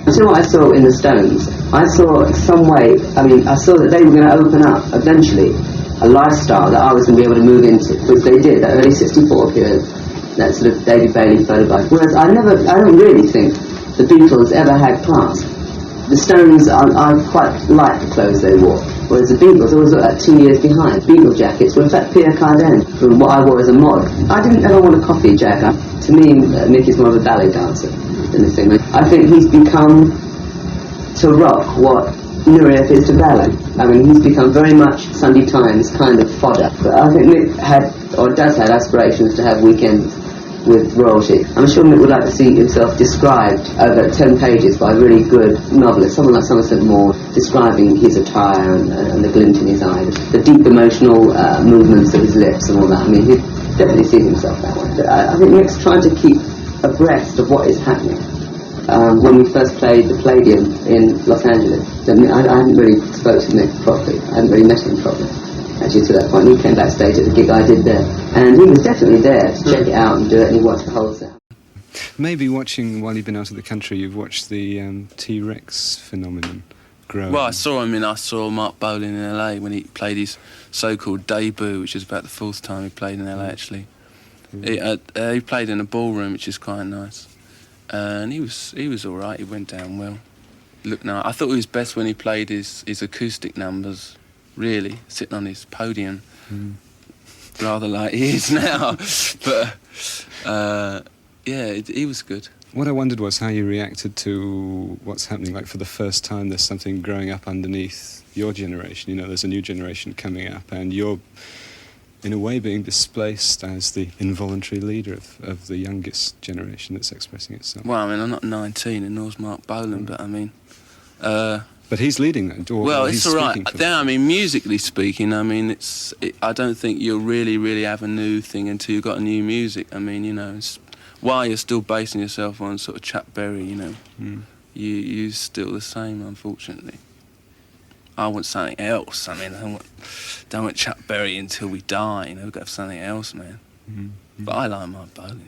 You know what I saw in the Stones? I saw some way, I saw that they were going to open up, eventually, a lifestyle that I was going to be able to move into, which they did, that early 64 period, that sort of David Bailey photo bike. Whereas I don't really think the Beatles ever had class. The Stones, I quite like the clothes they wore, whereas the Beatles always looked like 2 years behind. Beatle jackets were in fact Pierre Cardin, from what I wore as a mod. I didn't ever want to copy Jagger. To me, Mick is more of a ballet dancer than this thing. I think he's become to rock what Nureyev is to ballet. He's become very much Sunday Times kind of fodder. But I think Mick does have aspirations to have weekends with royalty. I'm sure Mick would like to see himself described over 10 pages by a really good novelist, someone like Somerset Maugham, describing his attire and the glint in his eye, the deep emotional movements of his lips and all that. He definitely sees himself that way. But I think Mick's trying to keep abreast of what is happening. When we first played the Palladium in Los Angeles, I hadn't really spoke to Mick properly. I hadn't really met him properly. Actually, to that point, he came backstage at the gig I did there, and he was definitely there to check it out and do it, and he watched the whole set. Maybe watching, while you've been out of the country, you've watched the T-Rex phenomenon grow. Well, I saw Marc Bolan in LA when he played his so-called debut, which is about the 4th time he played in LA, actually. He played in a ballroom, which is quite nice. And he was all right, he went down well. Looked nice. I thought he was best when he played his acoustic numbers, really, sitting on his podium, rather like he is now. But, he was good. What I wondered was how you reacted to what's happening. Like, for the first time, there's something growing up underneath your generation. There's a new generation coming up, and you're, in a way, being displaced as the involuntary leader of the youngest generation that's expressing itself. Well, I'm not 19, and nor's Marc Bolan, but but he's leading that. Well, it's all right. Musically speaking, I don't think you'll really have a new thing until you've got a new music. It's, while you're still basing yourself on sort of Chuck Berry, you're still the same, unfortunately. I want something else. I don't want Chuck Berry until we die. We've got to have something else, man. But I like Marc Bolan.